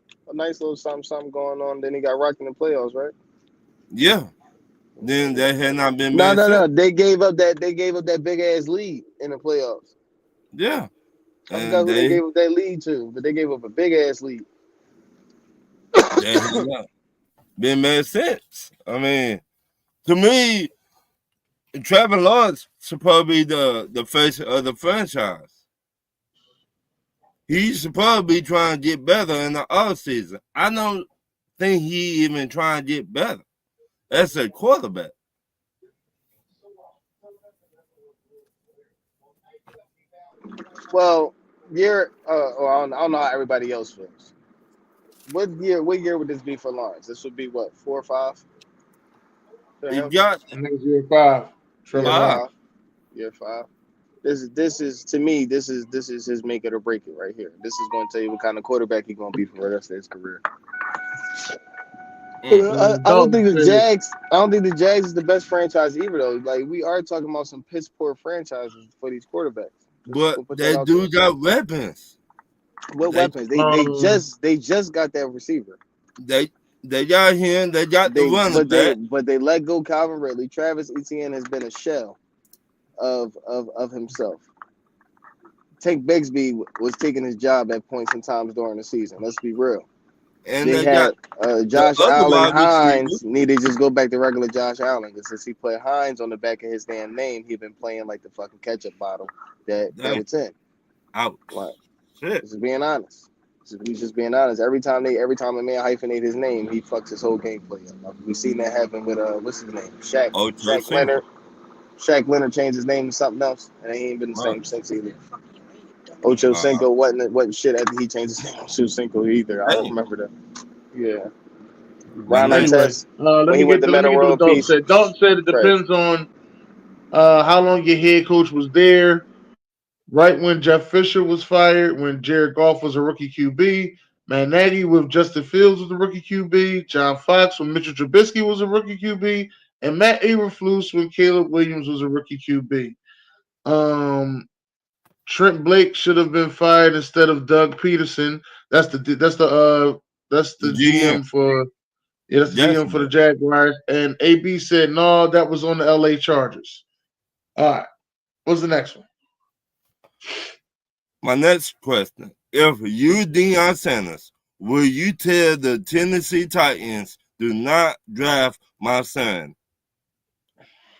Speaker 7: something going on. Then he got rocked in the playoffs, right?
Speaker 6: Yeah. Then that had not been
Speaker 7: No.
Speaker 6: said.
Speaker 7: They gave up that big ass lead in the playoffs.
Speaker 6: Yeah.
Speaker 7: I forgot who they gave up that lead to, but they gave up a big ass lead.
Speaker 6: That has not been made sense. I mean, to me, Trevor Lawrence supposed to be the face of the franchise. He's supposed to be trying to get better in the off season. I don't think he even trying to get better. That's a quarterback.
Speaker 7: Well, I don't know how everybody else feels. What year would this be for Lawrence? This would be what, 4 or 5?
Speaker 6: He got
Speaker 5: and that was year 5.
Speaker 7: Year
Speaker 6: 5.
Speaker 7: 5. Year 5. This is to me. This is his make it or break it right here. This is going to tell you what kind of quarterback he's going to be for the rest of his career. I don't think the Jags. I don't think the Jags is the best franchise either, though. Like we are talking about some piss poor franchises for these quarterbacks.
Speaker 6: But that dude got weapons.
Speaker 7: What weapons? They just got that receiver.
Speaker 6: They got him. They got the running back.
Speaker 7: But they let go Calvin Ridley. Travis Etienne has been a shell of himself. Tank Bigsby was taking his job at points in times during the season. Let's be real.
Speaker 6: And
Speaker 7: they had Josh Allen Hines needed to just go back to regular Josh Allen because since he put Hines on the back of his damn name, he'd been playing like the fucking ketchup bottle that was in.
Speaker 6: Ouch.
Speaker 7: Like, just being honest. He's just being honest. Every time a man hyphenate his name, he fucks his whole gameplay up. We've seen that happen with what's his name? Shaq Leonard. Shaq Leonard changed his name to something else, and he ain't been the same since either. Ocho Cinco wasn't shit after he changed his name to Ocho Cinco either. I don't remember that. Yeah. Ron Artest.
Speaker 5: Let me get to what Dalton said. Dalton said it depends on how long your head coach was there. Right when Jeff Fisher was fired, when Jared Goff was a rookie QB, Matt Nagy with Justin Fields was a rookie QB. John Fox with Mitchell Trubisky was a rookie QB. And Matt Eberflus with Caleb Williams was a rookie QB. Trent Blake should have been fired instead of Doug Peterson. That's the
Speaker 6: GM.
Speaker 5: GM for that's the GM for the
Speaker 6: Jacksonville.
Speaker 5: Jaguars. And AB said no, that was on the LA Chargers. All right. What's the next one?
Speaker 6: My next question. If you Deion Sanders, will you tell the Tennessee Titans do not draft my son?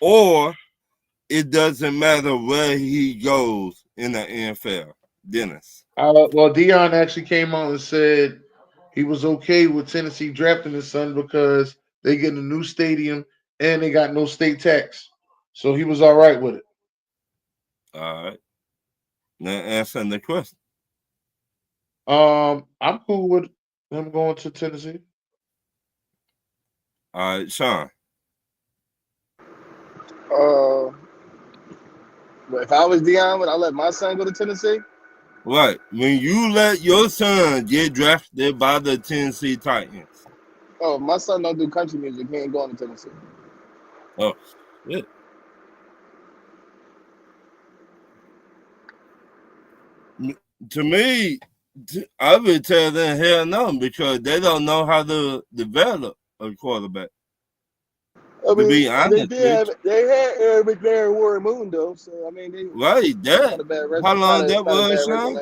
Speaker 6: Or it doesn't matter where he goes in the NFL? Dennis.
Speaker 5: Well, Deion actually came out and said he was okay with Tennessee drafting his son because they get a new stadium and they got no state tax. So he was all right with it.
Speaker 6: All right. Now answering the question.
Speaker 5: I'm cool with him going to Tennessee.
Speaker 6: All right, Sean.
Speaker 7: If I was Deion, would I let my son go to Tennessee?
Speaker 6: Right. When you let your son get drafted by the Tennessee Titans.
Speaker 7: Oh, if my son don't do country music, he ain't going to Tennessee.
Speaker 6: Oh, shit. To me, I would tell them hell no because they don't know how to develop a quarterback.
Speaker 7: I mean,
Speaker 6: to be honest,
Speaker 7: they had Aaron McNair and Warren Moon though, so I mean,
Speaker 6: right? That how long that was, Sean?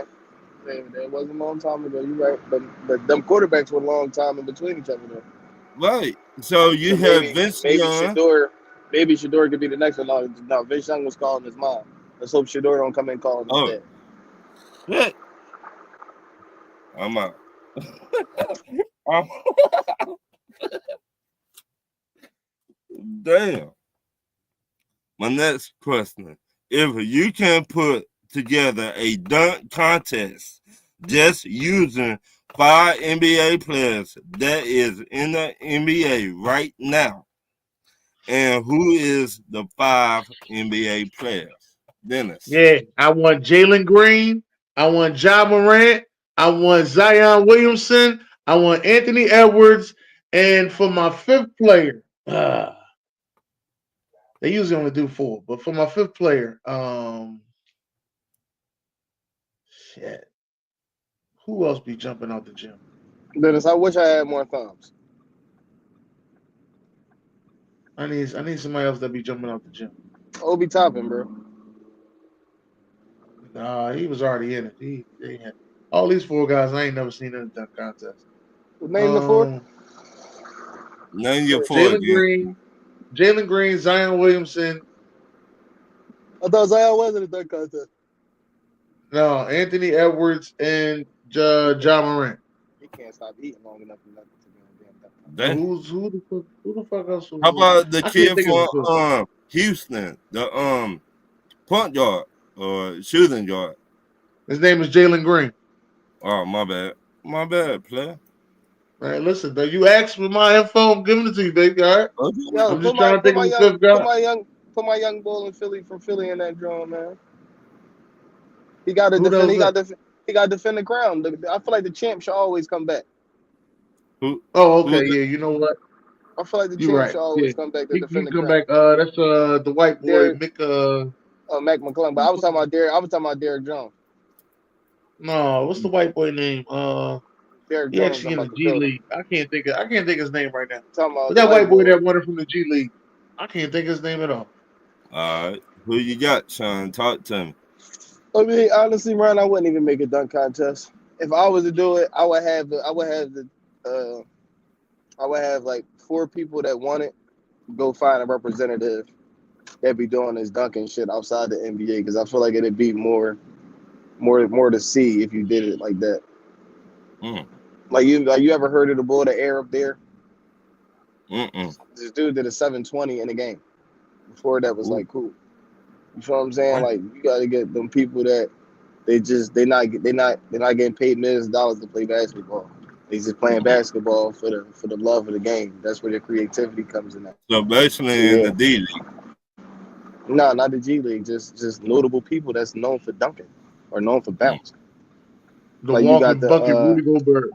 Speaker 7: That wasn't a long time ago. You're right, but them quarterbacks were a long time in between each other though.
Speaker 6: Right. So you have Vince Young.
Speaker 7: Maybe Shador could be the next one. No, Vince Young was calling his mom. Let's hope Shador don't come in calling his dad.
Speaker 6: Shit. I'm out. Damn. My next question. If you can put together a dunk contest just using 5 NBA players that is in the NBA right now, and who is the 5 NBA players? Dennis.
Speaker 5: Yeah, I want Jalen Green. I want Ja Morant. I want Zion Williamson. I want Anthony Edwards. And for my 5th player, they usually only do 4, but for my 5th player, shit. Who else be jumping out the gym?
Speaker 7: Dennis, I wish I had more thumbs.
Speaker 5: I need somebody else that be jumping out the gym.
Speaker 7: Obi Toppin, bro.
Speaker 5: He was already in it. He had all these 4 guys I ain't never seen in a dunk contest.
Speaker 7: Name the 4.
Speaker 6: Name your 4 again.
Speaker 5: Jalen Green, Zion Williamson.
Speaker 7: I thought Zion was in a dunk contest.
Speaker 5: No, Anthony Edwards and Ja Morant.
Speaker 7: He can't stop eating long enough to be on
Speaker 5: damn. Who the fuck else?
Speaker 6: How about the kid from Houston, the point guard or shooting guard?
Speaker 5: His name is Jalen Green.
Speaker 6: Oh, my bad, player.
Speaker 5: All right, listen, though, you asked for my info, I'm giving it to you, baby. All right.
Speaker 7: Okay. Yo, I'm just trying to think of the 5th guy. Put my young bull in Philly in that drum, man. He got to defend. He got to defend the crown. I feel like the champ should always come back.
Speaker 6: Who?
Speaker 5: Oh, okay. Yeah, you know what?
Speaker 7: I feel like the champ should always come back to defend the crown.
Speaker 5: Back. That's the white boy,
Speaker 7: Mac McClung. But I was talking about Derrick Jones.
Speaker 5: No, what's the white boy name?
Speaker 7: Derrick
Speaker 5: he
Speaker 7: Jones.
Speaker 5: Actually in the G League. I can't think his name right now.
Speaker 7: But
Speaker 5: that white boy that won it from the G League. I can't think his name at all.
Speaker 6: All right. Who you got, Sean? Talk to me.
Speaker 7: I mean, honestly, Ryan, I wouldn't even make a dunk contest. If I was to do it, I would have like 4 people that want it. Go find a representative that be doing this dunking shit outside the NBA because I feel like it'd be more to see if you did it like that. Like you ever heard of the bull, the air up there? This dude did a 720 in the game. Before that was like cool. You feel what I'm saying? Like you got to get them people that they're not getting paid millions of dollars to play basketball. They just playing basketball for the love of the game. That's where their creativity comes in.
Speaker 6: So basically, in the D League.
Speaker 7: No, not the G League. Just notable people that's known for dunking or known for bouncing.
Speaker 5: The like walking bucket, Rudy Gobert.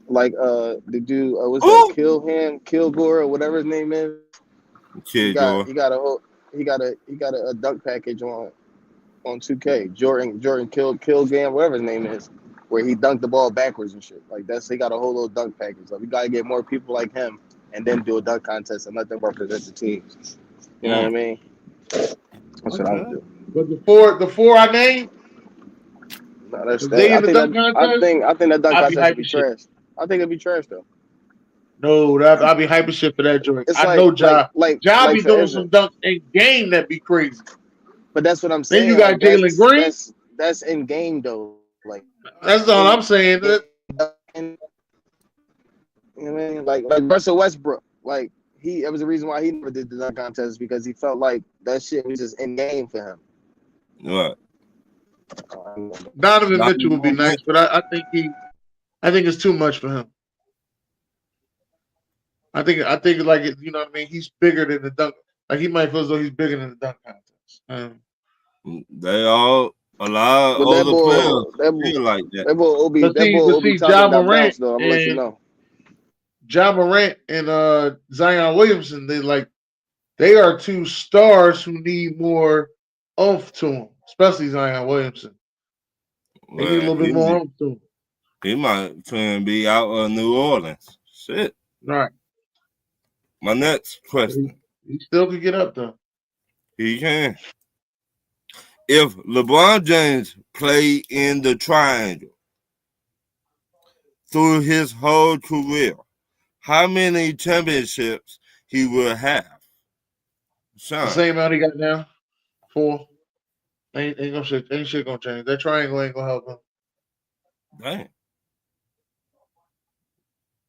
Speaker 7: Like the dude what's that?
Speaker 6: Oh,
Speaker 7: Kilgore or whatever his name is.
Speaker 6: kid, go.
Speaker 7: He got a dunk package on 2K. Jordan Kilgan, whatever his name is, where he dunked the ball backwards and shit. Like he got a whole little dunk package. So we gotta get more people like him and then do a dunk contest and let them represent the teams. You know what I mean? That's what I would do.
Speaker 5: But the four I named,
Speaker 7: No, that's
Speaker 5: they
Speaker 7: that.
Speaker 5: in the dunk contest.
Speaker 7: I think that dunk
Speaker 5: I'd be
Speaker 7: contest would be
Speaker 5: hyping shit.
Speaker 7: trash. I think it'd be trash though.
Speaker 5: No, I'll be hyping shit for that joint.
Speaker 7: It's
Speaker 5: I
Speaker 7: like,
Speaker 5: know Ja.
Speaker 7: like
Speaker 5: Ja be doing
Speaker 7: for
Speaker 5: some dunks in game that be crazy.
Speaker 7: But that's what I'm saying.
Speaker 5: Then you got
Speaker 7: like,
Speaker 5: Jalen Green.
Speaker 7: That's in game though. Like
Speaker 5: that's all I'm saying.
Speaker 7: You know what I mean? Like Russell Westbrook. Like that was the reason why he never did the dunk contest, because he felt like that shit was just in game for him.
Speaker 6: What?
Speaker 5: Donovan Mitchell would be nice, but I think it's too much for him. I think like you know what I mean. He's bigger than the dunk. Like he might feel as though he's bigger than the dunk contest.
Speaker 6: They all a lot of older players feel like that.
Speaker 7: That boy Obi
Speaker 5: Ja
Speaker 7: talking
Speaker 5: Morant,
Speaker 7: though. I'm gonna let you know.
Speaker 5: Ja Morant and Zion Williamson, they are two stars who need more oomph to them, especially Zion Williamson. They need a little bit more oomph to him.
Speaker 6: He might try and be out of New Orleans. Shit.
Speaker 5: Right.
Speaker 6: My next question.
Speaker 5: He still could get up though.
Speaker 6: He can. If LeBron James played in the triangle through his whole career, how many championships he will have? Sean.
Speaker 5: The same amount he got now. 4. Ain't shit gonna change. That triangle ain't gonna help him.
Speaker 6: Dang.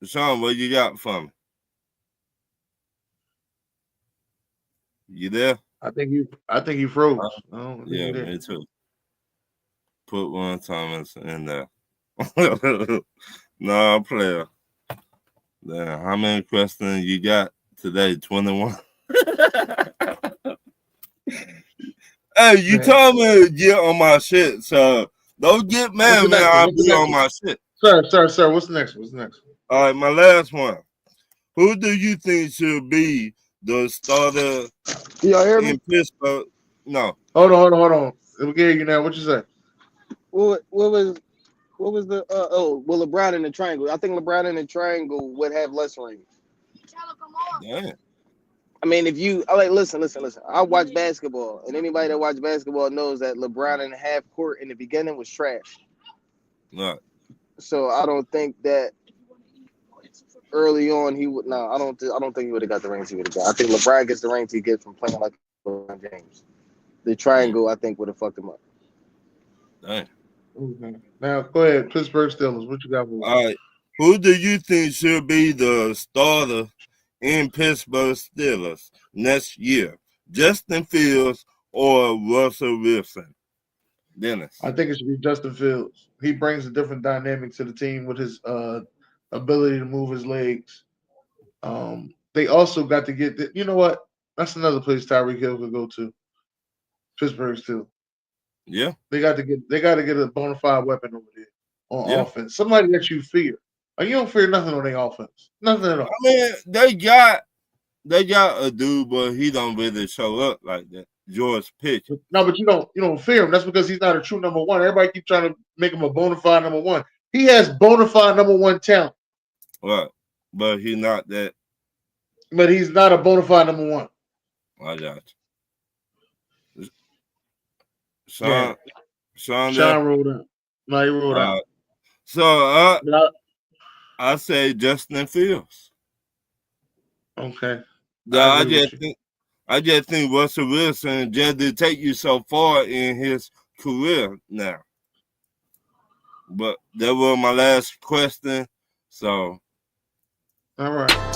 Speaker 6: Sean, what you got for me? You there?
Speaker 5: I think he froze.
Speaker 6: Yeah, me too. Put one Thomas in there. No, player. Damn, how many questions you got today? 21. Hey, you told me to get on my shit, so don't get mad, man. I'll be on my shit.
Speaker 5: Sir, what's next?
Speaker 6: All right, my last one. Who do you think should be the starter
Speaker 7: Y'all hear me?
Speaker 6: in Pittsburgh? No.
Speaker 5: Hold on. Let me get you now. What you say?
Speaker 7: What was the well, LeBron in the triangle? I think LeBron in the triangle would have less range.
Speaker 6: Damn.
Speaker 7: I mean, if you listen. I watch basketball, and anybody that watch basketball knows that LeBron in the half court in the beginning was trash.
Speaker 6: Right.
Speaker 7: So I don't think that early on he would. No, I don't think he would have got the rings he would have got. I think LeBron gets the rings he gets from playing like LeBron James. The triangle, I think, would have fucked him up.
Speaker 6: Dang.
Speaker 5: Okay. Now go ahead, Pittsburgh Steelers. What you got for me?
Speaker 6: All right. Who do you think should be the starter in Pittsburgh Steelers next year? Justin Fields or Russell Wilson? Dennis.
Speaker 5: I think it should be Justin Fields. He brings a different dynamic to the team with his ability to move his legs. They also got to get you know what? That's another place Tyreek Hill could go to. Pittsburgh Steelers.
Speaker 6: Yeah.
Speaker 5: They got to get a bona fide weapon over there on offense. Somebody that you fear. Like, you don't fear nothing on their offense. Nothing at all.
Speaker 6: I mean, they got a dude, but he don't really show up like that. George Pitch.
Speaker 5: No, but you don't fear him. That's because he's not a true number one. Everybody keeps trying to make him a bona fide number one. He has bona fide number one talent.
Speaker 6: Right. But he's not that.
Speaker 5: But he's not a bona fide number one.
Speaker 6: I got you. Sean
Speaker 5: rolled out. No, he rolled out.
Speaker 6: So I say Justin Fields.
Speaker 5: Okay.
Speaker 6: I just think Russell Wilson just did take you so far in his career now. But that was my last question. So
Speaker 5: all right.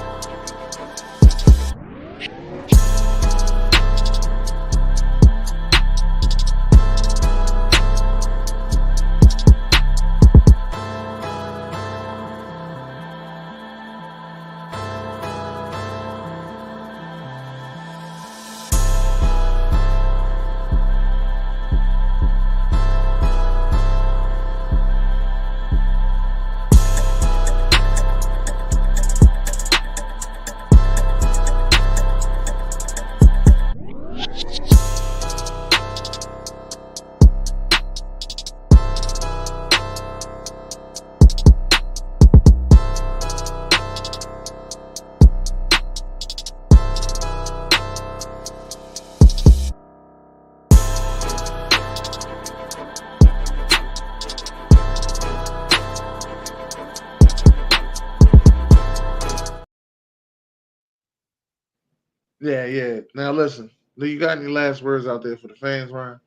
Speaker 5: Yeah. Now listen, do you got any last words out there for the fans, Ryan?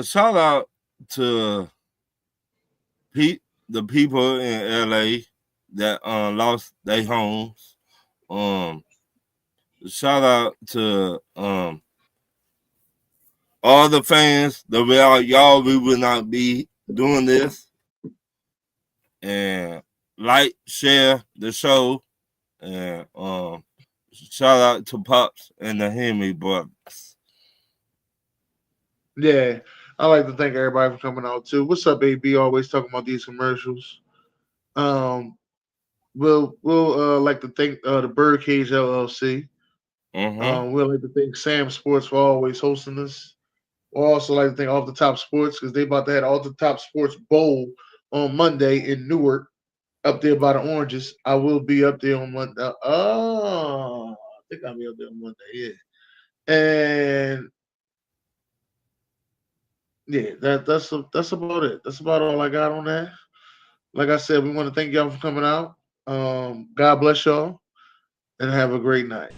Speaker 6: Shout out to the people in LA that lost their homes. Shout out to all the fans that we would not be doing this. And like, share the show, and shout out to Pops and the Hemi brothers.
Speaker 5: Yeah, I like to thank everybody for coming out too. What's up, AB? Always talking about these commercials. Um, we'll like to thank the Birdcage LLC. We'll like to thank Sam Sports for always hosting us. We'll also like to thank Off the Top Sports because they about to have Off the Top Sports Bowl on Monday in Newark, up there by the Oranges. I will be up there on Monday. I think I'll be up there on Monday. Yeah, and yeah, that's about it. That's about all I got on that. Like I said, we want to thank y'all for coming out. God bless y'all and have a great night.